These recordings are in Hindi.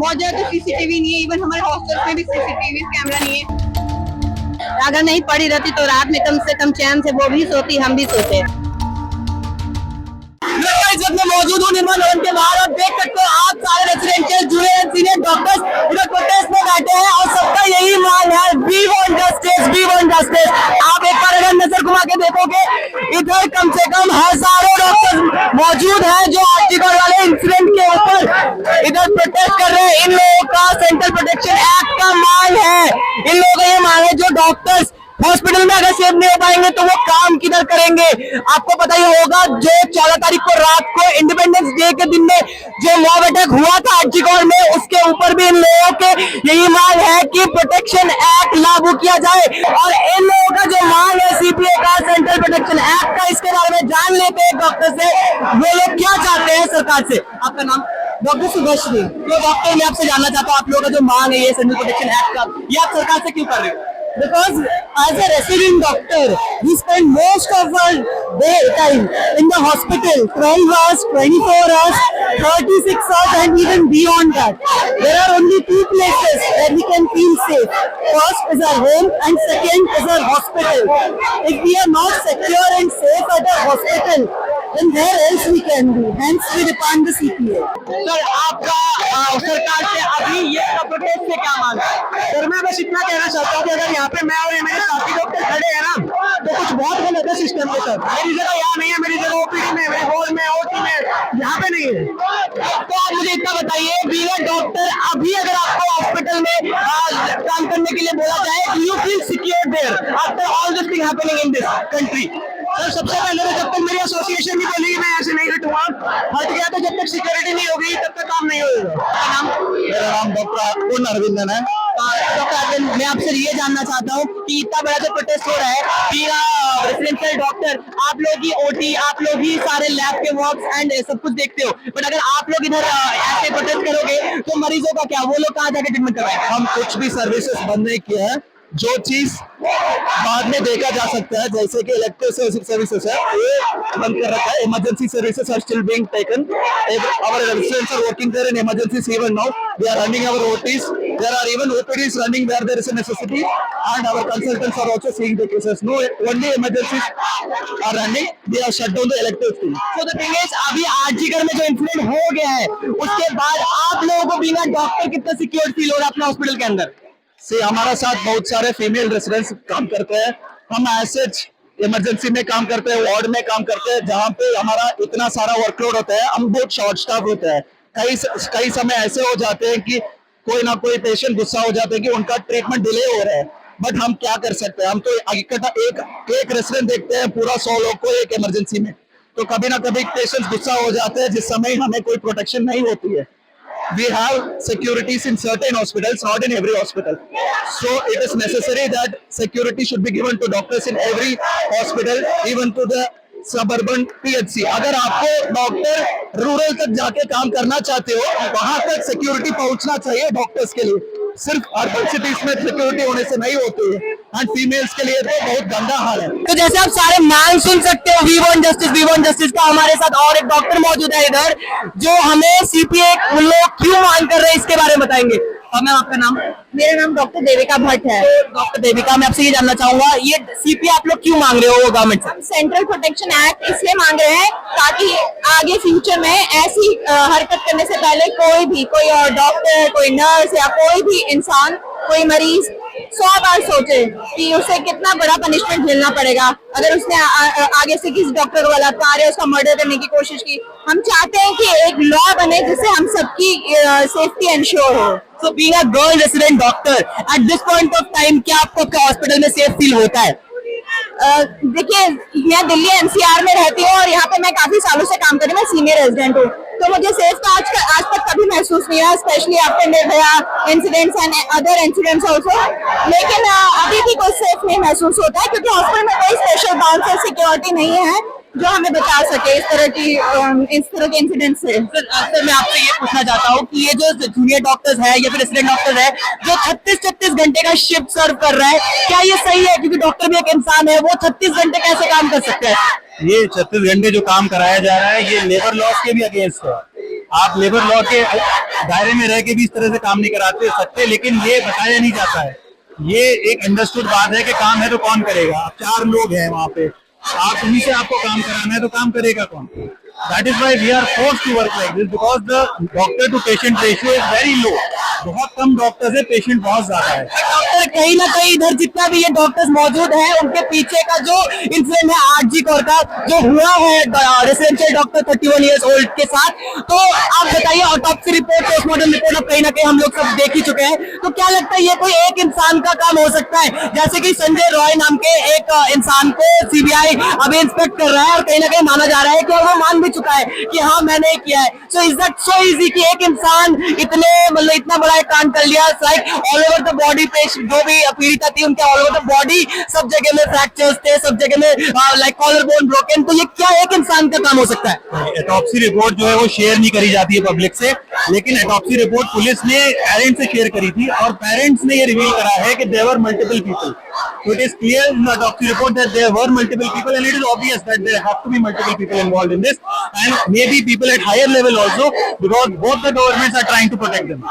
बहुत जगह तो सीसीटीवी नहीं है, इवन हमारे हॉस्टल में भी सीसीटीवी कैमरा नहीं है। अगर नहीं पड़ी रहती तो रात में कम से कम चैन से वो भी सोती, हम भी सोते। में मौजूद हूँ निर्मल भवन के बाहर और देख सकते हो आप सारे रेजिडेंशियल जुड़े हैं, सीनियर डॉक्टर्स इधर प्रोटेस्ट में बैठे हैं और सबका यही मांग है, we want justice, we want justice. आप एक बार अगर नजर घुमा के देखोगे इधर कम से कम हजारों डॉक्टर्स मौजूद हैं जो आर्टिकल वाले इंसिडेंट के ऊपर इधर प्रोटेस्ट कर रहे हैं। इन लोगों का सेंट्रल प्रोटेक्शन एक्ट का मांग है, इन लोगों का ये मांग है जो डॉक्टर्स हॉस्पिटल में अगर सेफ नहीं हो पाएंगे तो वो काम किधर करेंगे। आपको पता ही होगा जो 14 तारीख को रात को इंडिपेंडेंस डे के दिन में जो मॉब अटैक हुआ था आर्टिकल में, उसके ऊपर भी इन लोगों के यही मांग है कि प्रोटेक्शन एक्ट लागू किया जाए। और इन लोगों का जो मांग है सीपीए का, सेंट्रल प्रोटेक्शन एक्ट का, इसके बारे में जान लेते हैं डॉक्टर से वो लोग क्या चाहते हैं सरकार से। आपका नाम? डॉक्टर सुभाश्री। तो डॉक्टर मैं आपसे जानना चाहता हूँ आप लोगों का जो मांग है ये सेंट्रल प्रोटेक्शन एक्ट का, ये आप सरकार से क्यों कर रहे हो? Because as a resident doctor, we spend most of our day time in the hospital, 12 hours, 24 hours, 36 hours and even beyond that. There are only two places where we can feel safe. First is our home and second is our hospital. If we are not secure and safe at our hospital, then where else we can be? Hence we demand the CPA. Sir आपका सरकार से अभी ये प्रोटेस्ट से क्या मांग है? सर मैं बस इतना कहना चाहता हूँ कि अगर यहाँ पे मैं और मेरे साथी डॉक्टर खड़े हैं ना तो कुछ बहुत गलत है सिस्टम के साथ। मेरी जगह यहाँ नहीं है, मेरी जगह ओपीडी में, मेरे हॉल में, ओटी में, यहाँ पे नहीं है। तो आप मुझे इतना बताइए, बीइंग अ डॉक्टर अभी अगर आपको हॉस्पिटल में काम करने के लिए बोला जाए, do you feel secure there after all this thing happening in this country? Sir सबसे पहले तो जब तक मेरी एसोसिएशन नहीं बोलेगी मैं ऐसे नहीं हटूंगा। हट गया तो जब तक सिक्योरिटी नहीं होगी तब तक काम नहीं होगा। मेरा नाम डॉक्टर अरविंदन है। डॉक्टर अरविंद, मैं आपसे ये जानना चाहता हूँ कि इतना बड़ा जो प्रोटेस्ट हो रहा है, रेजिडेंशियल डॉक्टर, आप लोग ही ओटी, आप लोग ही सारे लैब के वर्क्स एंड सब कुछ देखते हो, बट अगर आप लोग इधर ऐसे प्रोटेस्ट करोगे तो मरीजों का क्या, वो लोग कहाँ जाके ट्रीटमेंट करवाएंगे? हम कुछ भी सर्विसेज बंद नहीं किया है, जो चीज बाद में देखा जा सकता है जैसे कि इलेक्टिव सर्विसेज है वो बंद कर रखा है। Emergency services are still being taken, our residents are working there in emergencies even now. We are running our OTs, there are even OPDs running where there is a necessity and our consultants are also seeing the cases. No, only emergencies are running, they have shut down the elective thing. So the thing is, अभी आरजीकर में जो इंसिडेंट हो गया है उसके बाद आप लोगों को बिना डॉक्टर कितना सिक्योर फील हो रहा है अपने हॉस्पिटल के अंदर? से हमारा साथ बहुत सारे फीमेल रेसिडेंट्स काम करते हैं, हम ऐसे इमरजेंसी में काम करते हैं, वार्ड में काम करते हैं जहाँ पे हमारा इतना सारा वर्कलोड होता है, हम बहुत शॉर्ट स्टाफ होते हैं। कई समय ऐसे हो जाते हैं कि कोई ना कोई पेशेंट गुस्सा हो जाते हैं कि उनका ट्रीटमेंट डिले हो रहा है, बट हम क्या कर सकते हैं? हम तो एक रेसिडेंट देखते हैं पूरा 100 लोग को एक इमरजेंसी में, तो कभी ना कभी पेशेंट गुस्सा हो जाते हैं जिस समय हमें कोई प्रोटेक्शन नहीं होती है। We have securities in certain hospitals, not in every hospital. So it is necessary that security should be given to doctors in every hospital, even to the suburban PHC. अगर आपको डॉक्टर रूरल तक जाके काम करना चाहते हो, वहां तक सिक्योरिटी पहुंचना चाहिए डॉक्टर्स के लिए। सिर्फ अर्बन सिटीज में सिक्योरिटी होने से नहीं होती है, एंड फीमेल्स के लिए तो बहुत गंदा हाल है। तो जैसे आप सारे मांग सुन सकते हो, we want justice, we want justice का, हमारे साथ और एक डॉक्टर मौजूद है इधर जो हमें सीपीए लोग क्यों मांग कर रहे हैं इसके बारे में बताएंगे। और मैम आपका नाम? मेरा नाम डॉक्टर देविका भट्ट है। तो डॉक्टर देविका, मैं आपसे ये जानना चाहूंगा, ये सीपीए आप लोग क्यों मांग रहे हो गवर्नमेंट से? सेंट्रल प्रोटेक्शन एक्ट इसलिए मांग रहे हैं ताकि आगे फ्यूचर में ऐसी हरकत करने से पहले कोई और डॉक्टर, कोई नर्स या कोई भी इंसान, कोई मरीज 100 बार सोचे कि उसे कितना बड़ा पनिशमेंट मिलना पड़ेगा अगर उसने आगे से किसी डॉक्टर को बलात्कार या उसका मर्डर करने की कोशिश की। हम चाहते हैं कि एक लॉ बने जिससे हम सबकी सेफ्टी इंश्योर हो। So being a girl resident doctor at this point of time, क्या आपको आपके हॉस्पिटल में सेफ फील होता है? देखिए मैं दिल्ली एनसीआर में रहती हूँ और यहाँ पे मैं काफी सालों से काम कर रही हूँ, मैं सीनियर रेजिडेंट हूँ, तो मुझे सेफ का आज तक कभी महसूस नहीं हुआ, specially after Nirbhaya incidents and other incidents also. लेकिन अभी भी कोई सेफ नहीं महसूस होता है क्योंकि हॉस्पिटल में कोई स्पेशल बाउंसर सिक्योरिटी नहीं है जो हमें बता सके इस तरह के इंसिडेंट से। सर मैं आपसे ये पूछना चाहता हूँ कि ये जो जूनियर डॉक्टर्स है या फिर रेसिडेंट डॉक्टर है जो 36-36 घंटे का शिफ्ट सर्व कर रहा है, क्या ये सही है? क्योंकि डॉक्टर भी एक इंसान है, वो 36 घंटे कैसे काम कर सकते हैं? ये 36 घंटे जो काम कराया जा रहा है ये लेबर लॉस के भी अगेंस्ट है। आप लेबर लॉ के दायरे में रह के भी इस तरह से काम नहीं कराते सकते, लेकिन ये बताया नहीं जाता है। ये एक अंडरस्टूड बात है कि काम है तो कौन करेगा। आप 4 लोग हैं वहां पे, आप उन्हीं से आपको काम कराना है तो काम करेगा कौन? That is why we are forced to work like this because the doctor to patient ratio is very low. बहुत कम डॉक्टर्स है, पेशेंट बहुत ज्यादा है। डॉक्टर कहीं ना कहीं इधर जितना भी ये डॉक्टर्स मौजूद हैं उनके पीछे का जो इंसिडेंट है आरजी कौर का जो हुआ है रेसिडेंशियल डॉक्टर 31 इयर्स ओल्ड के साथ, तो आप बताइए ऑटोप्सी रिपोर्ट, पोस्टमार्टम रिपोर्ट अब कहीं ना कहीं हम लोग सब देख ही चुके हैं, तो क्या लगता है ये कोई एक इंसान का काम हो सकता है? जैसे कि संजय रॉय नाम के एक इंसान को सीबीआई अभी इंस्पेक्ट कर रहा है और कहीं ना कहीं माना जा रहा है कि वो मान भी चुका है कि हाँ मैंने किया है। So is that so easy कि एक इंसान इतना बड़ा एक कांड कर लिया? Like all over the body patient जो भी पीड़िता थी उनके ऑल ओवर द बॉडी सब जगह में फ्रैक्चर्स थे, सब जगह में लाइक कॉलर बोन ब्रोकन, तो ये क्या एक इंसान का काम हो सकता है? ऑटोप्सी रिपोर्ट जो है वो शेयर नहीं करी जाती है पब्लिक से, लेकिन ऑटोप्सी रिपोर्ट पुलिस ने पेरेंट्स से शेयर करी थी और पेरेंट्स ने ये रिवील करा है कि there were multiple people. So it is clear in the autopsy report that there were multiple people, and it is obvious that there have to be multiple people involved in this, and maybe people at higher level also, because both the governments are trying to protect them.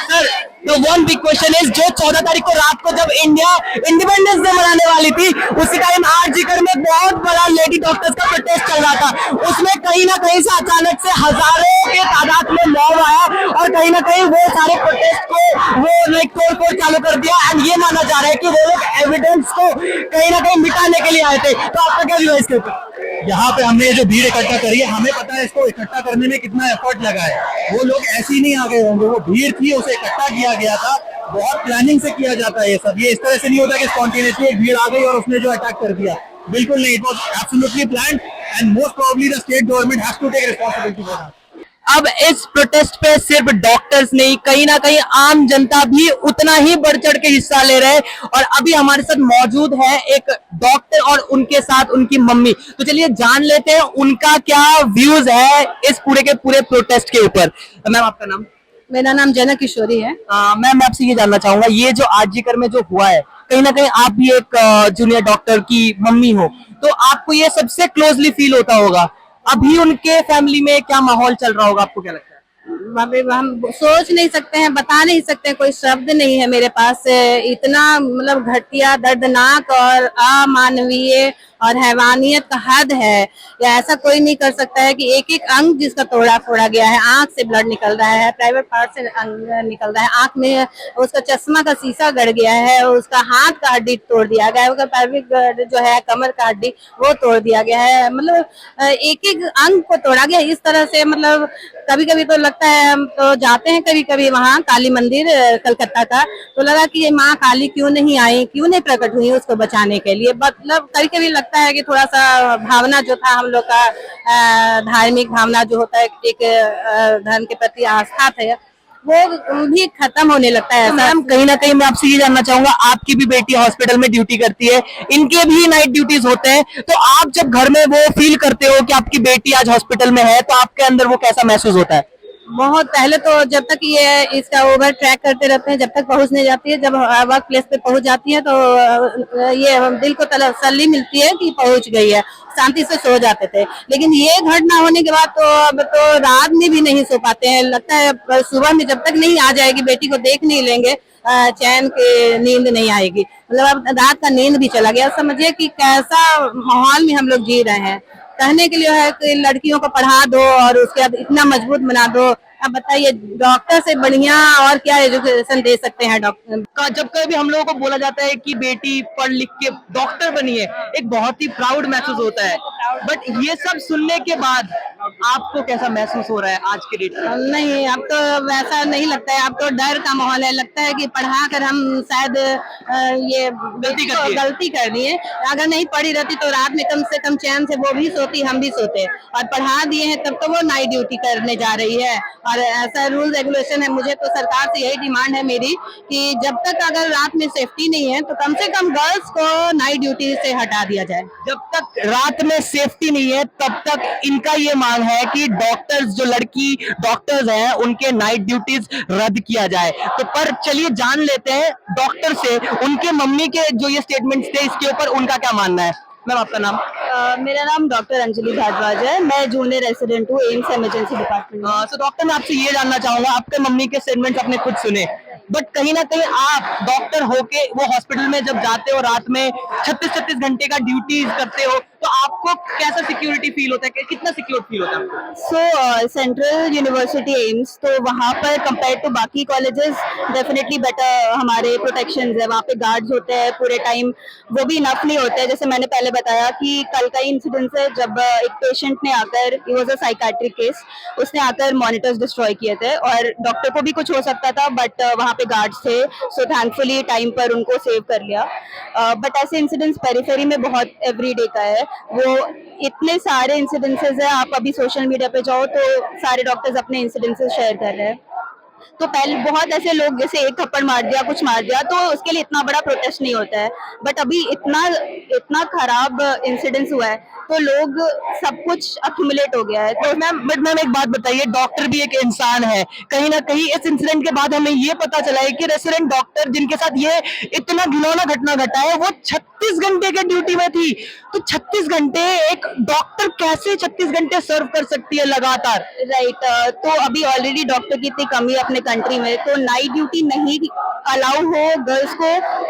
Sir, तो वन बिग क्वेश्चन इज जो 14 तारीख को रात को जब इंडिया इंडिपेंडेंस डे मनाने वाली थी उसी टाइम आरजीकर में बहुत बड़ा लेडी डॉक्टर्स का प्रोटेस्ट चल रहा था, उसमें कहीं ना कहीं से अचानक से हजारों के तादाद में मॉब आया और कहीं ना कहीं वो सारे प्रोटेस्ट को वो लाइक तोड़ चालू कर दिया, एंड ये माना जा रहा है कि वो लोग एविडेंस को कहीं ना कहीं मिटाने के लिए आए थे। तो आपका क्या व्यू है इसके ऊपर? यहाँ पे हमने ये जो भीड़ इकट्ठा करी है, हमें पता है इसको इकट्ठा करने में कितना एफर्ट लगा है। वो लोग ऐसे ही नहीं आ गए होंगे, वो भीड़ थी, उसे इकट्ठा किया गया था, बहुत प्लानिंग से किया जाता है ये सब। ये इस तरह से नहीं होता कि स्पॉन्टेनियसली एक भीड़ आ गई और उसने जो अटैक कर दिया, बिल्कुल नहीं। It was absolutely planned and most probably the state government has to take responsibility for that. अब इस प्रोटेस्ट पे सिर्फ डॉक्टर्स नहीं, कहीं ना कहीं आम जनता भी उतना ही बढ़ चढ़ के हिस्सा ले रहे हैं, और अभी हमारे साथ मौजूद है एक डॉक्टर और उनके साथ उनकी मम्मी। तो चलिए जान लेते हैं उनका क्या व्यूज है इस पूरे के पूरे प्रोटेस्ट के ऊपर। मैम आपका नाम? मेरा नाम जना किशोरी है। मैम मैं आपसे ये जानना चाहूंगा, ये जो आरजीकर में जो हुआ है, कहीं ना कहीं आप भी एक जूनियर डॉक्टर की मम्मी हो, तो आपको ये सबसे क्लोजली फील होता होगा। अभी उनके फैमिली में क्या माहौल चल रहा होगा, आपको क्या लगता है? अभी हम सोच नहीं सकते हैं, बता नहीं सकते हैं, कोई शब्द नहीं है मेरे पास। इतना मतलब घटिया, दर्दनाक और अमानवीय और हैवानियत का हद है। या ऐसा कोई नहीं कर सकता है कि एक एक अंग जिसका तोड़ा फोड़ा गया है, आंख से ब्लड निकल रहा है, प्राइवेट पार्ट से अंग निकल रहा है, आंख में उसका चश्मा का शीशा गड़ गया है, उसका हाथ का हड्डी तोड़ दिया गया है, उसका पैल्विक जो है कमर का हड्डी वो तोड़ दिया गया है। मतलब एक एक अंग को तोड़ा गया इस तरह से। मतलब कभी कभी तो लगता है, हम तो जाते हैं कभी कभी वहाँ काली मंदिर कलकत्ता का, तो लगा कि ये माँ काली क्यों नहीं आई, क्यों नहीं प्रकट हुई उसको बचाने के लिए। मतलब कभी कभी लगता है कि थोड़ा सा भावना जो था हम लोग का, धार्मिक भावना जो होता है, एक धर्म के प्रति आस्था थे, वो भी खत्म होने लगता है। मैम कहीं ना कहीं मैं आपसे ये जानना चाहूंगा, आपकी भी बेटी हॉस्पिटल में ड्यूटी करती है, इनके भी नाइट ड्यूटीज होते हैं, तो आप जब घर में वो फील करते हो कि आपकी बेटी आज हॉस्पिटल में है, तो आपके अंदर वो कैसा महसूस होता है? बहुत पहले तो जब तक ये इसका ओवर ट्रैक करते रहते हैं, जब तक पहुंच नहीं जाती है, जब वर्क प्लेस पे पहुंच जाती है तो ये दिल को तसल्ली मिलती है कि पहुंच गई है, शांति से सो जाते थे। लेकिन ये घटना होने के बाद तो अब तो रात में भी नहीं सो पाते हैं। लगता है सुबह में जब तक नहीं आ जाएगी, बेटी को देख नहीं लेंगे, चैन की नींद नहीं आएगी। मतलब अब रात का नींद भी चला गया। समझिए कि कैसा माहौल में हम लोग जी रहे हैं। कहने के लिए है कि लड़कियों को पढ़ा दो और उसके बाद इतना मजबूत बना दो। अब बताइए डॉक्टर से बढ़िया और क्या एजुकेशन दे सकते हैं डॉक्टर? जब कभी हम लोगों को बोला जाता है कि बेटी पढ़ लिख के डॉक्टर बनी है, एक बहुत ही प्राउड महसूस होता है, बट ये सब सुनने के बाद आपको कैसा महसूस हो रहा है आज के डेट में? नहीं, अब तो वैसा नहीं लगता है। अब तो डर का माहौल है। लगता है कि पढ़ा कर हम शायद ये गलती कर दी है। अगर नहीं पढ़ी रहती तो रात में कम से कम चैन से वो भी सोती, हम भी सोते। और पढ़ा दिए हैं तब तो वो नाइट ड्यूटी करने जा रही है, और ऐसा रूल रेगुलेशन है। मुझे तो सरकार से यही डिमांड है मेरी कि जब तक अगर रात में सेफ्टी नहीं है तो कम से कम गर्ल्स को नाइट ड्यूटी से हटा दिया जाए। जब तक रात में सेफ्टी नहीं है तब तक इनका ये मांग है कि डॉक्टर्स, जो लड़की डॉक्टर्स हैं, उनके नाइट ड्यूटीज रद्द किया जाए। तो पर चलिए जान लेते हैं डॉक्टर से, उनके मम्मी के जो ये स्टेटमेंट्स थे इसके ऊपर उनका क्या मानना है। मैम आपका नाम? मेरा नाम डॉक्टर अंजलि भारद्वाज है, मैं जूनियर रेसिडेंट हूँ एम्स इमरजेंसी डिपार्टमेंट में। तो डॉक्टर मैं आपसे ये जानना चाहूंगा, आपके मम्मी के स्टेटमेंट्स आपने खुद सुने, बट कहीं ना कहीं आप डॉक्टर होके वो हॉस्पिटल में जब जाते हो रात में 36-36 घंटे का ड्यूटीज करते हो, तो आपको कैसा सिक्योरिटी फील होता है, कितना सिक्योर फील होता है आपको? सो सेंट्रल यूनिवर्सिटी एम्स, तो वहाँ पर कंपेयर टू बाकी कॉलेजेस डेफिनेटली बेटर हमारे प्रोटेक्शन है। वहाँ पे गार्ड्स होते हैं पूरे टाइम, वो भी इनफ नहीं होते हैं। जैसे मैंने पहले बताया कि कल का ही इंसिडेंस है जब एक पेशेंट ने आकर, it was a psychiatric case, उसने आकर मॉनिटर्स डिस्ट्रॉय किए थे और डॉक्टर को भी कुछ हो सकता था, बट वहाँ पे गार्ड्स थे, सो थैंकफुली टाइम पर उनको सेव कर लिया। बट ऐसे इंसिडेंट्स पेरिफेरी में बहुत एवरीडे का है, वो इतने सारे इंसिडेंसेस है। आप अभी सोशल मीडिया पे जाओ तो सारे डॉक्टर्स अपने इंसिडेंसेस शेयर कर रहे हैं। तो पहले बहुत ऐसे लोग जैसे एक थप्पड़ मार दिया, कुछ मार दिया, तो उसके लिए इतना बड़ा प्रोटेस्ट नहीं होता है, बट अभी इतना खराब इंसिडेंस हुआ है तो लोग सब कुछ अक्यूमुलेट हो गया है। तो मैम एक बात बताइए, डॉक्टर भी एक इंसान है, कहीं ना कहीं इस इंसिडेंट के बाद हमें ये पता चला है कि रेसिडेंट डॉक्टर जिनके साथ ये इतना घिनौना घटना घटा है वो 36 घंटे के ड्यूटी में थी। तो 36 घंटे एक डॉक्टर कैसे 36 घंटे सर्व कर सकती है लगातार? राइट, तो अभी ऑलरेडी डॉक्टर की इतनी कमी है अपने कंट्री में, तो नाइट ड्यूटी नहीं अलाउ हो गर्ल्स को,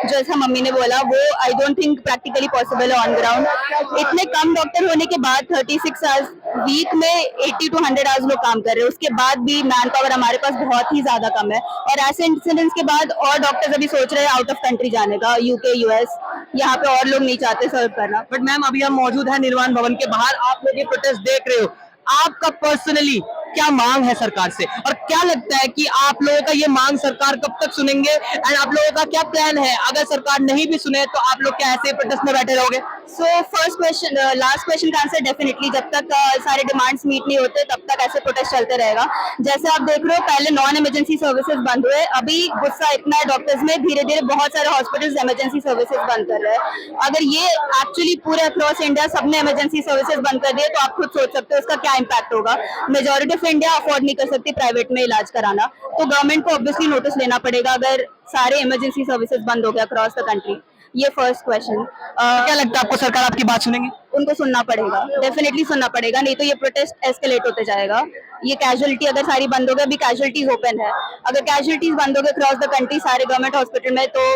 जैसा मम्मी ने बोला, वो I don't think practically possible है ऑन ग्राउंड। इतने कम डॉक्टर होने के बाद 36 आवर्स वीक में 80 to 100 आवर्स लोग काम कर रहे हैं, उसके बाद भी मैन पावर हमारे पास बहुत ही ज्यादा कम है। और ऐसे इंसिडेंट्स के बाद और डॉक्टर्स अभी सोच रहे हैं आउट ऑफ कंट्री जाने का, यूके, यूएस, यहाँ पे और लोग नहीं चाहते सर्व करना। बट मैम अभी हम मौजूद हैं निर्माण भवन के बाहर, आप लोग ये प्रोटेस्ट देख रहे हो, आपका पर्सनली क्या मांग है सरकार से, और क्या लगता है कि आप लोगों का ये मांग सरकार कब तक सुनेंगे, एंड आप लोगों का क्या प्लान है अगर सरकार नहीं भी सुने तो आप लोग क्या ऐसे प्रोटेस्ट में बैठे रहोगे? So first question, last question का आंसर डेफिनेटली, जब तक सारे डिमांड्स मीट नहीं होते तब तक ऐसे प्रोटेस्ट चलते रहेगा। जैसे आप देख रहे हो पहले नॉन इमरजेंसी सर्विसेज बंद हुए, अभी गुस्सा इतना है डॉक्टर्स में, धीरे धीरे बहुत सारे हॉस्पिटल्स इमरजेंसी सर्विसेज बंद कर रहे हैं। अगर ये एक्चुअली पूरे अक्रॉस इंडिया सबने इमरजेंसी सर्विसेज बंद कर दिए तो आप खुद सोच सकते हो इसका क्या इम्पैक्ट होगा। मेजोरिटी ऑफ इंडिया अफोर्ड नहीं कर सकती प्राइवेट में इलाज कराना, तो गवर्नमेंट को ऑब्वियसली नोटिस लेना पड़ेगा अगर सारे इमरजेंसी सर्विसेज बंद हो गए अक्रॉस द कंट्री। ये फर्स्ट क्वेश्चन। क्या लगता है आपको सरकार आपकी बात सुनेंगे? उनको सुनना पड़ेगा, डेफिनेटली सुनना पड़ेगा, नहीं तो ये प्रोटेस्ट एस्केलेट होते जाएगा। ये कैजुअलिटी अगर सारी बंद हो गई, अभी कैजुअलिटीज ओपन है, अगर कैजुअलिटीज बंद हो गए अक्रॉस द कंट्री सारे गवर्नमेंट हॉस्पिटल में, तो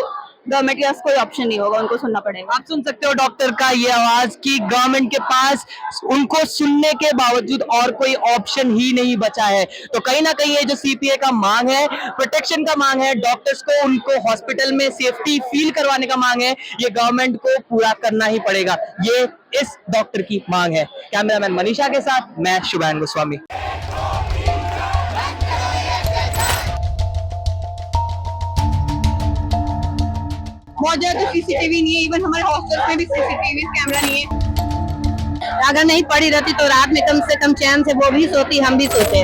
गवर्नमेंट के पास कोई ऑप्शन नहीं होगा, उनको सुनना पड़ेगा। आप सुन सकते हो डॉक्टर का ये आवाज कि गवर्नमेंट के पास उनको सुनने के बावजूद और कोई ऑप्शन ही नहीं बचा है। तो कहीं ना कहीं ये जो सीपीए का मांग है, प्रोटेक्शन का मांग है, डॉक्टर्स को उनको हॉस्पिटल में सेफ्टी फील करवाने का मांग है, ये गवर्नमेंट को पूरा करना ही पड़ेगा। ये इस डॉक्टर की मांग है। कैमरामैन मनीषा के साथ मैं शुभान गोस्वामी। बहुत ज्यादा तो सीसीटीवी नहीं है, इवन हमारे हॉस्टल में भी सीसीटीवी कैमरा नहीं है। अगर नहीं पड़ी रहती तो रात में कम से कम चैन से वो भी सोती, हम भी सोते।